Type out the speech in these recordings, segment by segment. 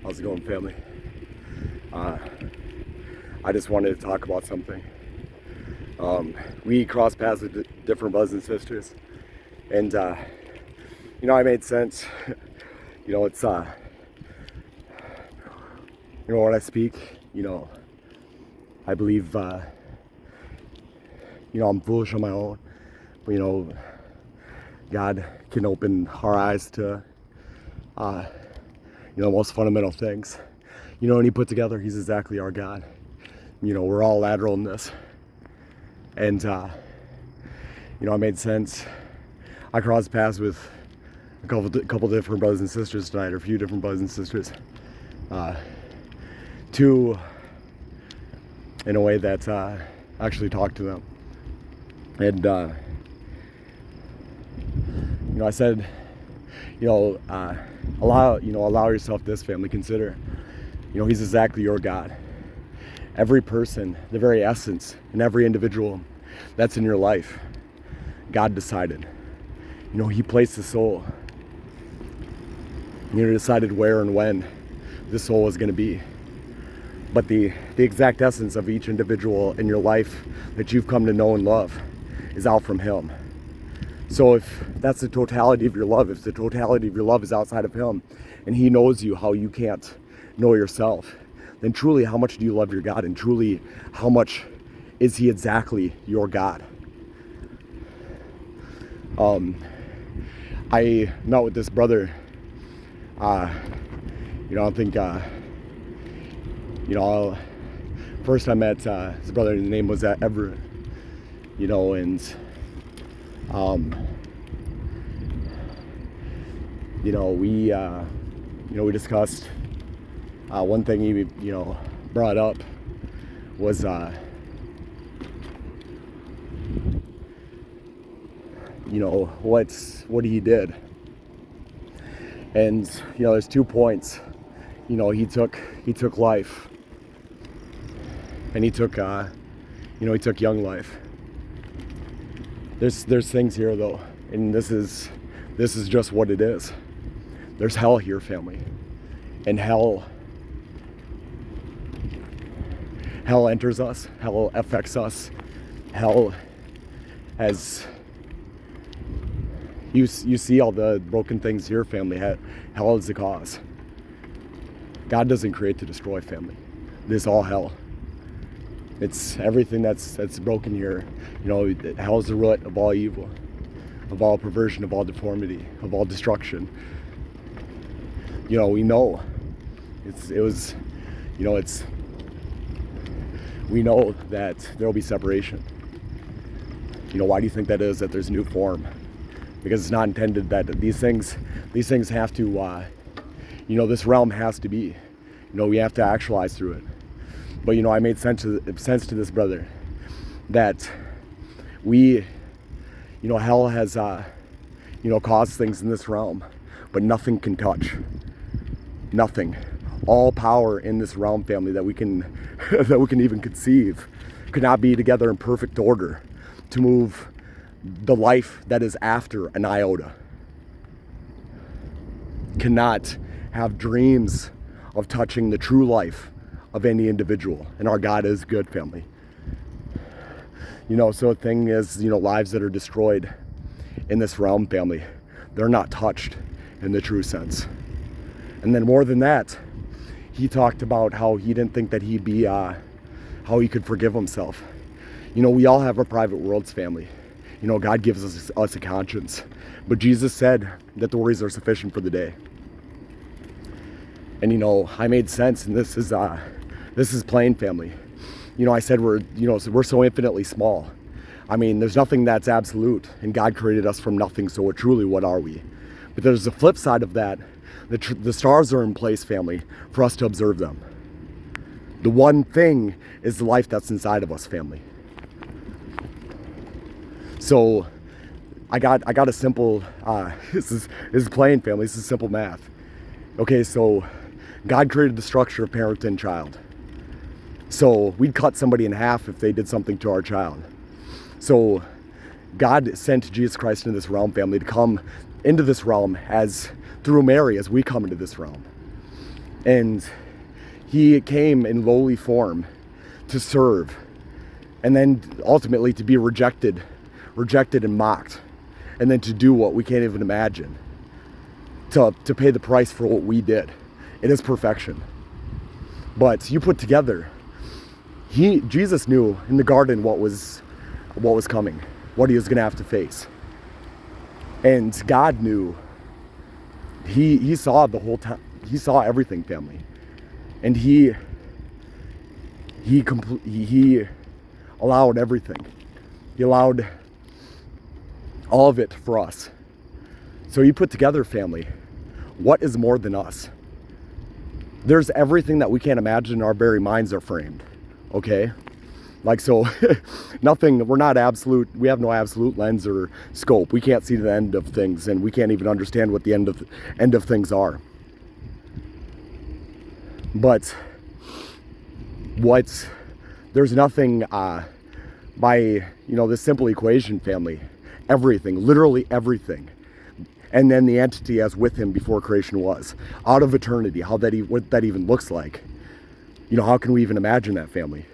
How's it going, family? I just wanted to talk about something. We crossed paths with different brothers and sisters, and I made sense. It's when I speak, I believe, I'm foolish on my own, but God can open our eyes to, most fundamental things. When He put together, He's exactly our God. We're all lateral in this. And, I made sense. I crossed paths with a couple different brothers and sisters tonight, or a few different brothers and sisters. Two, in a way that actually talked to them. And, I said, allow yourself this, family. Consider, He's exactly your God. Every person, the very essence, and every individual that's in your life, God decided. He placed the soul. Decided where and when the soul was going to be. But the exact essence of each individual in your life that you've come to know and love is out from Him. So if that's the totality of your love, if the totality of your love is outside of Him, and He knows you how you can't know yourself, then truly how much do you love your God, and truly how much is He exactly your God? I met with this brother, I think, first I met his brother, his name was Everett, and we discussed one thing he brought up was what he did. And there's 2 points. He took life, and he took young life. There's things here though, and this is just what it is. There's hell here, family, and hell enters us. Hell affects us. Hell has. You see all the broken things here, family. Hell is the cause. God doesn't create to destroy, family. This is all hell. It's everything that's broken here. Hell is the root of all evil, of all perversion, of all deformity, of all destruction. We know we know that there will be separation. Why do you think that is? That there's a new form? Because it's not intended that these things have to, this realm has to be, we have to actualize through it. But, I made sense to this brother that we, hell has, caused things in this realm, but nothing can touch. Nothing. All power in this realm, family, that we can even conceive could not be together in perfect order to move the life that is after an iota. Cannot have dreams of touching the true life of any individual, and our God is good, family. So the thing is, lives that are destroyed in this realm, family, they're not touched in the true sense. And then more than that, he talked about how he didn't think that he'd be, how he could forgive himself. We all have our private worlds, family. God gives us a conscience. But Jesus said that the worries are sufficient for the day. And, I made sense, and this is plain, family. I said we're so infinitely small. There's nothing that's absolute, and God created us from nothing, so truly, what are we? But there's a flip side of that. The stars are in place, family, for us to observe them. The one thing is the life that's inside of us, family. So I got a simple, this is plain, family, this is simple math. Okay, so God created the structure of parent and child. So we'd cut somebody in half if they did something to our child. So God sent Jesus Christ into this realm, family, to come into this realm as through Mary, as we come into this realm. And he came in lowly form to serve, and then ultimately to be rejected and mocked, and then to do what we can't even imagine, to pay the price for what we did. It is perfection. But you put together, Jesus knew in the garden what was coming, what he was going to have to face. And God knew. He saw the whole time. He saw everything, family. And he allowed everything. He allowed all of it for us. So you put together, family, what is more than us? There's everything that we can't imagine. Our very minds are framed. Okay? Like, so nothing, we're not absolute, we have no absolute lens or scope. We can't see the end of things, and we can't even understand what the end of things are. But there's nothing by, this simple equation, family. Everything, literally everything. And then the entity as with him before creation was. Out of eternity, what that even looks like. How can we even imagine that, family?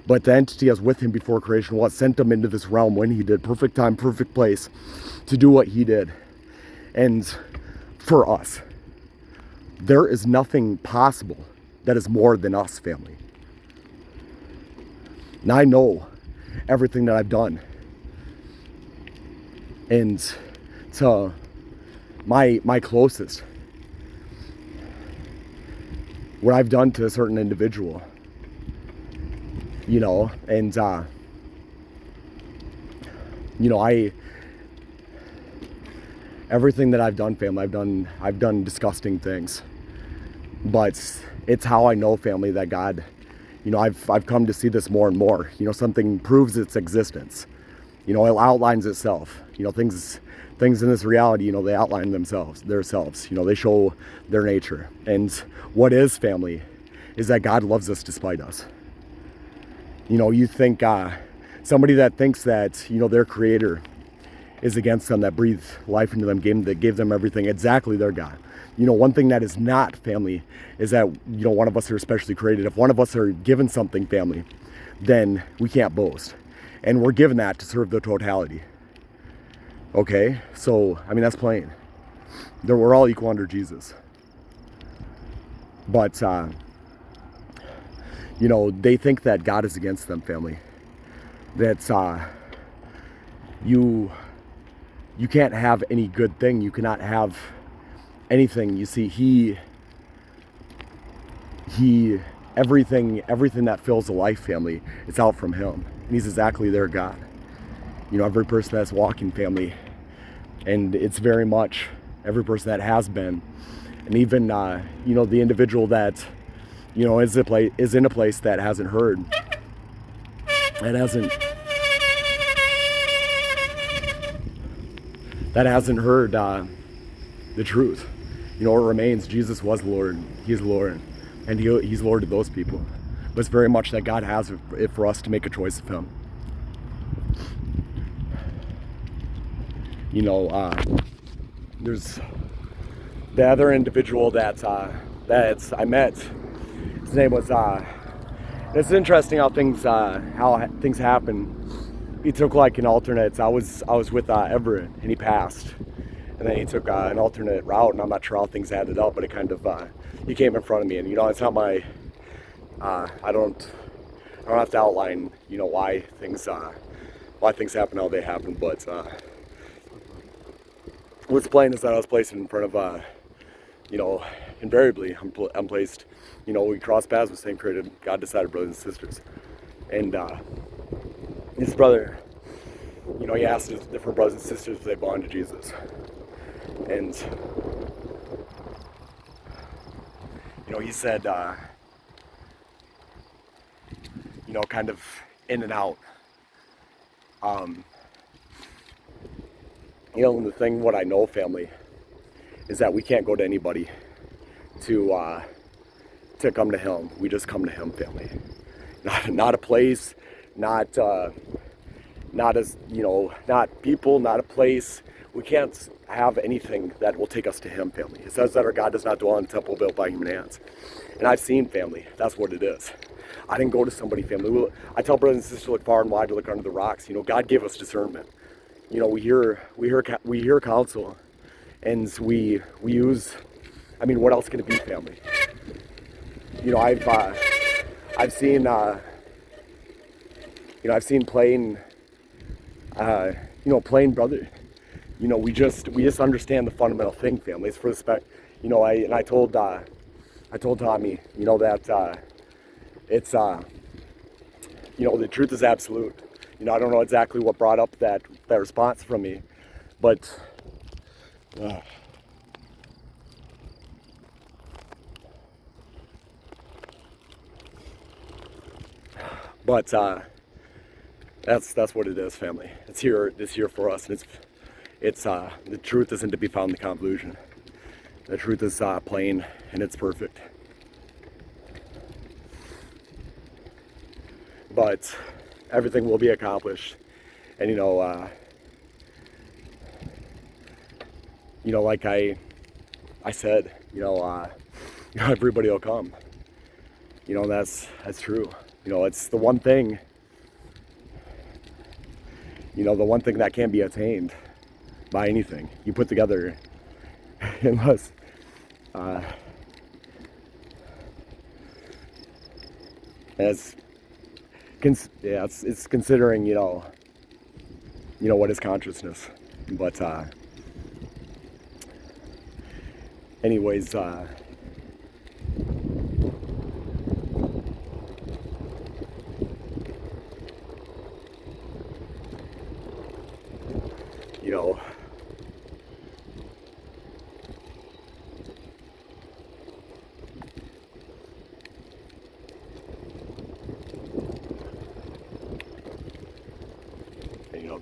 But the entity as with him before creation was, sent him into this realm when he did, perfect time, perfect place, to do what he did. And for us, there is nothing possible that is more than us, family. And I know everything that I've done. And to my closest, what I've done to a certain individual, and everything that I've done, family, I've done disgusting things. But it's how I know, family, that God, I've come to see this more and more. Something proves its existence. It outlines itself. Things in this reality, they outline themselves. They show their nature. And what is, family, is that God loves us despite us. You think somebody that thinks that, their creator is against them, that breathed life into them, that gave them everything, exactly their God. One thing that is not, family, is that, one of us are especially created. If one of us are given something, family, then we can't boast. And we're given that to serve the totality. Okay? So, that's plain. We're all equal under Jesus. But, they think that God is against them, family. That's, you can't have any good thing. You cannot have anything. You see, everything that fills a life, family, it's out from him. And he's exactly their God. Every person that's walking, family, and it's very much every person that has been, and even, the individual that, is in a place that hasn't heard, the truth. It remains Jesus was Lord. He's Lord. And he's Lord to those people. But it's very much that God has it for us to make a choice of him. There's the other individual that I met. His name was, it's interesting how things happen. He took like an alternate. I was with Everett, and he passed. And then he took an alternate route, and I'm not sure how things added up, but it kind of, he came in front of me, and it's not my, I don't have to outline, why things happen how they happen, but what's plain is that I was placed in front of, invariably, I'm placed, we cross paths with same created, God decided brothers and sisters, and his brother, he asked his different brothers and sisters if they belong to Jesus. And, he said, kind of in and out. And the thing, what I know, family, is that we can't go to anybody to come to him. We just come to him, family. Not a place, not as, not people, not a place. we can't have anything that will take us to him, family. It says that our God does not dwell in a temple built by human hands. And I've seen, family, that's what it is. I didn't go to somebody, family. I tell brothers and sisters to look far and wide, to look under the rocks. God gave us discernment. We hear counsel, and we use. I mean, what else can it be, family? I've seen I've seen plain plain brother. We just understand the fundamental thing, family. It's for respect. I told Tommy, that it's the truth is absolute. I don't know exactly what brought up that response from me, but that's what it is, family. It's here for us, and it's the truth isn't to be found in the convolution. The truth is plain, and it's perfect. But everything will be accomplished, and like I said, everybody will come. That's true. It's the one thing. The one thing that can't be attained by anything you put together, unless it's considering what is consciousness, but anyways,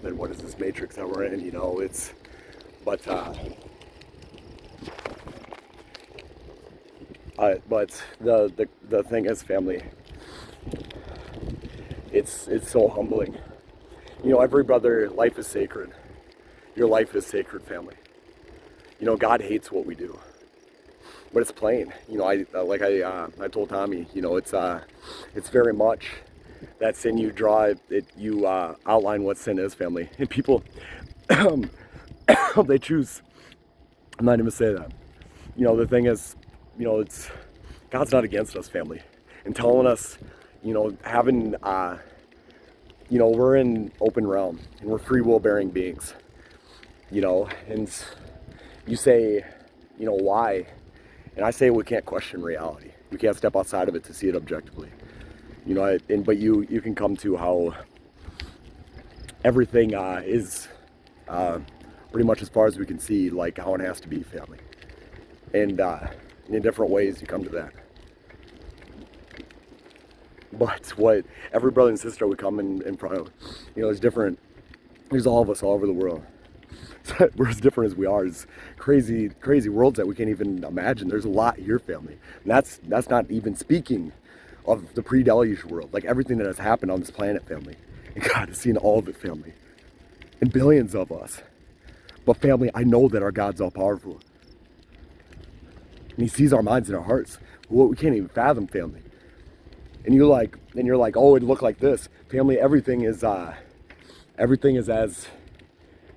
then what is this matrix that we're in? But the thing is, family, it's so humbling. Every brother, life is sacred. Your life is sacred, family. God hates what we do, but it's plain. I told Tommy, it's very much that sin you draw it. You outline what sin is, family, and people they choose. I'm not even say that. The thing is, it's God's not against us, family, and telling us, having we're in open realm and we're free will bearing beings, and you say, why? And I say we can't question reality. We can't step outside of it to see it objectively. But you can come to how everything is pretty much as far as we can see, like how it has to be, family. And in different ways you come to that. But what every brother and sister we come in front of, is different. There's all of us all over the world. We're as different as we are. It's crazy worlds that we can't even imagine. There's a lot here, family. And that's not even speaking of the pre-deluge world, like everything that has happened on this planet, family. And God has seen all of it, family. And billions of us. But family, I know that our God's all powerful. And He sees our minds and our hearts. What we can't even fathom, family. And you're like, oh, it'd look like this. Family, everything is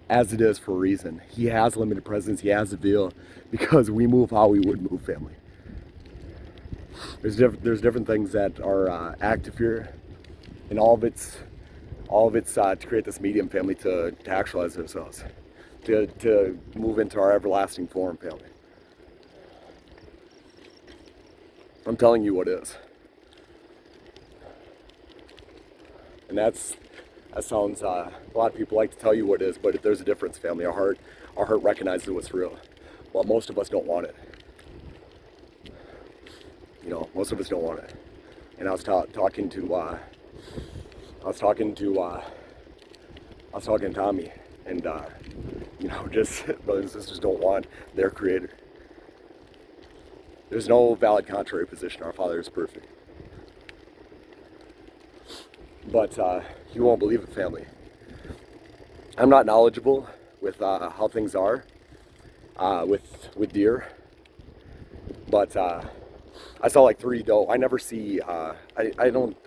as it is for a reason. He has limited presence, He has a veil, because we move how we would move, family. There's different things that are active here, and all of it's to create this medium, family, to actualize ourselves, to move into our everlasting form, family. I'm telling you what is. And that sounds, a lot of people like to tell you what is, but there's a difference, family. Our heart recognizes what's real. Well, most of us don't want it. Most of us don't want it. And I was talking to Tommy, and just brothers and sisters don't want their Creator. There's no valid contrary position. Our Father is perfect. But you won't believe it, family. I'm not knowledgeable with how things are with deer. But I saw like 3 doe. I never see. I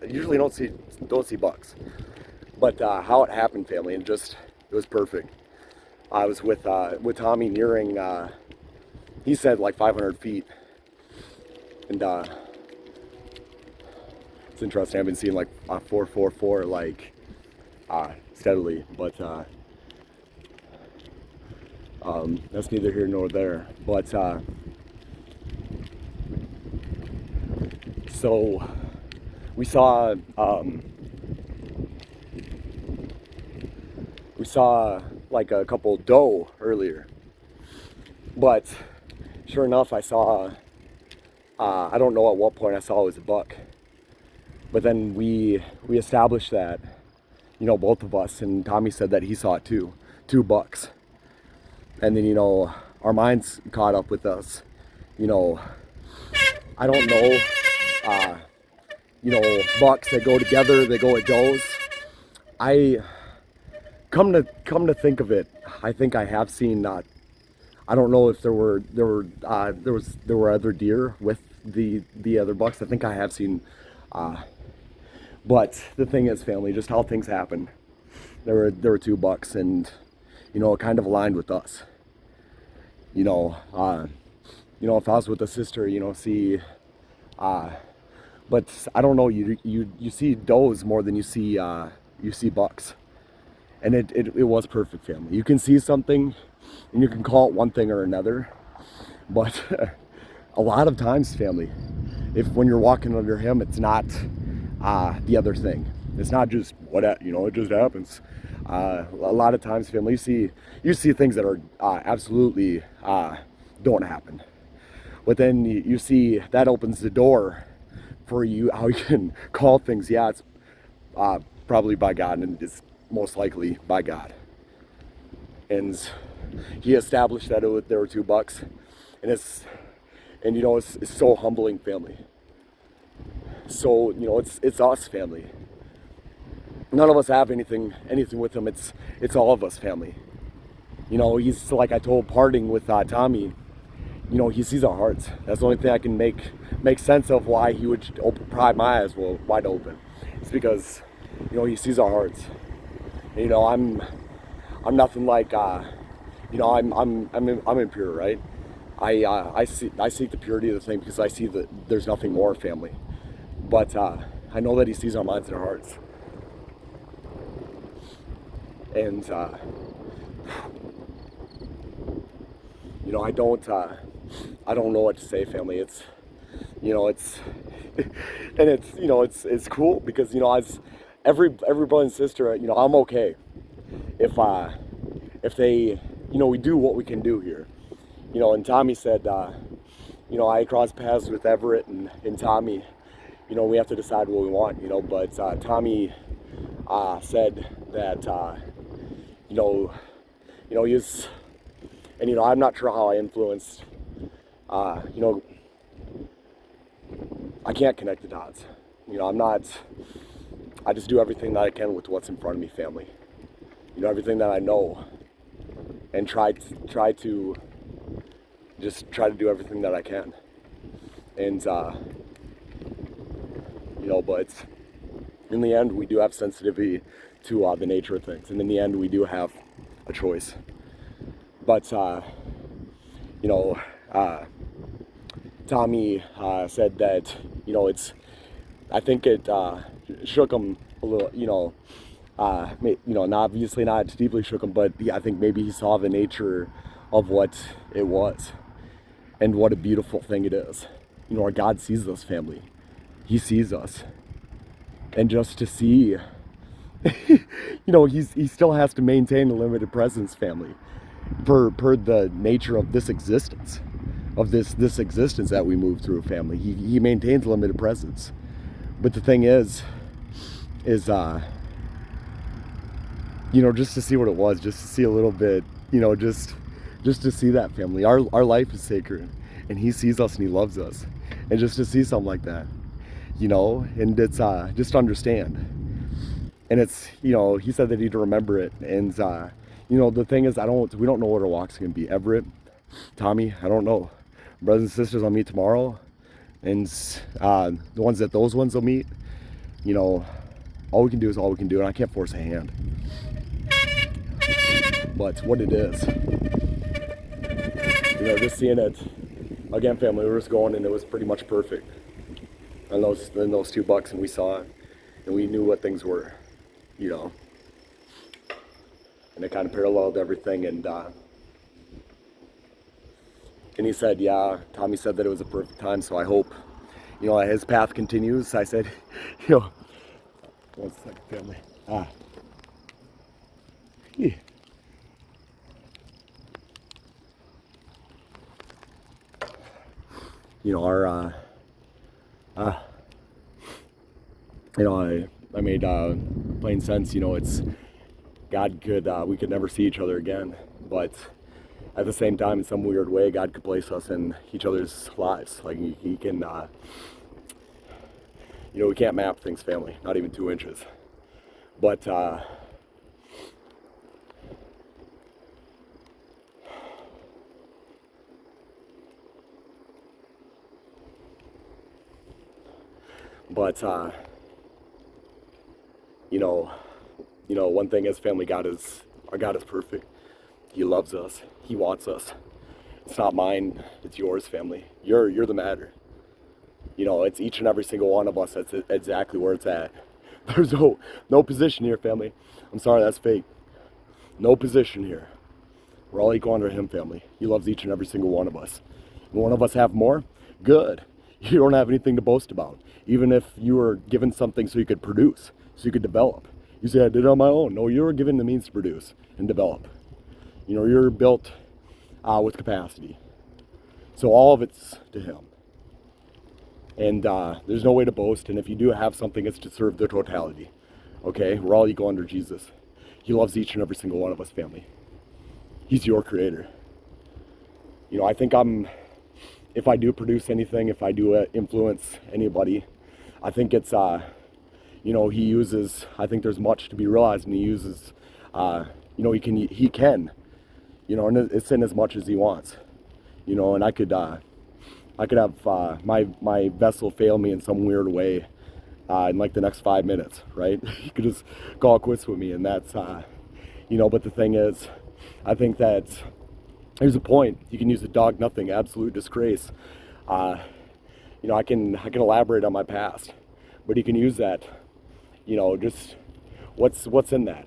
usually don't see bucks. But how it happened, family, and just it was perfect. I was with Tommy nearing. He said like 500 feet, and it's interesting. I've been seeing like 444 like steadily, but that's neither here nor there. But so we saw like a couple doe earlier, but sure enough, I saw. I don't know at what point I saw it was a buck, but then we established that, you know, both of us, and Tommy said that he saw it too, 2 bucks. And then, you know, our minds caught up with us. You know, I don't know, you know, bucks that go together, they go at does. I come to think of it, I think I have seen. I don't know if there were other deer with the other bucks. I think I have seen. But the thing is, family, just how things happen. There were 2 bucks, and you know, it kind of aligned with us. You know, if I was with a sister, you know, see, but I don't know. You see does more than you see bucks, and it was perfect, family. You can see something, and you can call it one thing or another, but a lot of times, family, when you're walking under him, it's not the other thing. It's not just it just happens. A lot of times, family, you see things that are absolutely don't happen, but then you see that opens the door for you how you can call things. Yeah, it's probably by God, and it's most likely by God. And he established that there were 2 bucks, and you know, it's so humbling, family. So, you know, it's us, family. None of us have anything with him. It's all of us, family. You know, he's, like I told parting with Tommy, you know, he sees our hearts. That's the only thing I can make sense of why he would pry my eyes wide open. It's because, you know, he sees our hearts. And, you know, I'm nothing like you know, I'm impure, right? I seek the purity of the thing because I see that there's nothing more, family. But I know that he sees our minds and our hearts. And you know, I don't know what to say, family. It's, you know, it's and it's, you know, it's cool because, you know, as every brother and sister, you know, I'm okay if they, you know, we do what we can do here. You know, and Tommy said, you know, I cross paths with Everett and Tommy. You know, we have to decide what we want, you know, but Tommy said that, you know, he's, and, you know, I'm not sure how I influenced, you know, I can't connect the dots. You know, I just do everything that I can with what's in front of me, family. You know, everything that I know, and try to do everything that I can. And, you know, but in the end, we do have sensitivity to the nature of things. And in the end, we do have a choice. But, you know, Tommy said that, you know, I think it shook him a little, you know, obviously not deeply shook him, but I think maybe he saw the nature of what it was and what a beautiful thing it is. You know, our God sees us, family. He sees us. And just to see, you know, he still has to maintain a limited presence, family, per the nature of this existence, of this existence that we move through, family. He maintains limited presence. But the thing is you know, just to see what it was, just to see a little bit, you know, just to see that, family. Our life is sacred, and he sees us and he loves us. And just to see something like that, you know, and it's just understand. And it's, you know, he said that he'd remember it, and You know, the thing is, we don't know what our walk's gonna be. Everett, Tommy, I don't know. Brothers and sisters I'll meet tomorrow, and the ones that those ones will meet, you know, all we can do is all we can do, and I can't force a hand. But what it is, you know, just seeing it again, family. We were just going, and it was pretty much perfect. And those $2, and we saw it, and we knew what things were, you know. And it kind of paralleled everything, and he said, yeah, Tommy said that it was a perfect time, so I hope, you know, his path continues. I said, you know, one second, family. Yeah. You know, our, you know, I made plain sense, you know, it's, God could, we could never see each other again, but at the same time, in some weird way, God could place us in each other's lives. Like, he can, you know, we can't map things, family, not even 2 inches. But, you know, one thing is, family, our God is perfect. He loves us. He wants us. It's not mine, it's yours, family. You're the matter. You know, it's each and every single one of us. That's exactly where it's at. There's no position here, family. I'm sorry, that's fake. No position here. We're all equal under him, family. He loves each and every single one of us. One of us have more? Good. You don't have anything to boast about. Even if you were given something so you could produce, so you could develop. You say, I did it on my own. No, you were given the means to produce and develop. You know, you're built with capacity. So all of it's to him. And there's no way to boast. And if you do have something, it's to serve the totality. Okay? We're all equal under Jesus. He loves each and every single one of us, family. He's your creator. You know, I think if I do produce anything, if I do influence anybody, I think it's, you know, he uses, I think there's much to be realized, and he uses, you know, he can, you know, and it's in as much as he wants, you know, and I could have my vessel fail me in some weird way in like the next 5 minutes, right? He could just call it quits with me, and that's, you know, but the thing is, I think that there's a point. You can use the dog nothing, absolute disgrace. You know, I can elaborate on my past, but he can use that, you know, just what's in that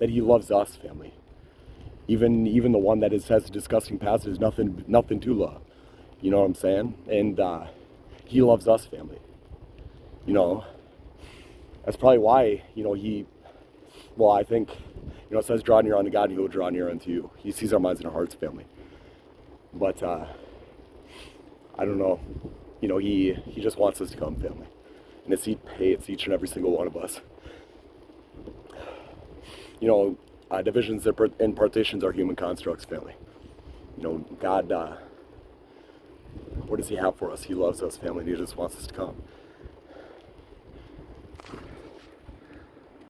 he loves us, family. Even the one that has a disgusting past, there's nothing to love. You know what I'm saying? And he loves us, family. You know, that's probably why, you know, I think, you know, it says draw near unto God and he will draw near unto you. He sees our minds and our hearts, family. But I don't know. You know, he just wants us to come, family. And it's each and every single one of us. You know, divisions and partitions are human constructs, family. You know, God, what does he have for us? He loves us, family, and he just wants us to come.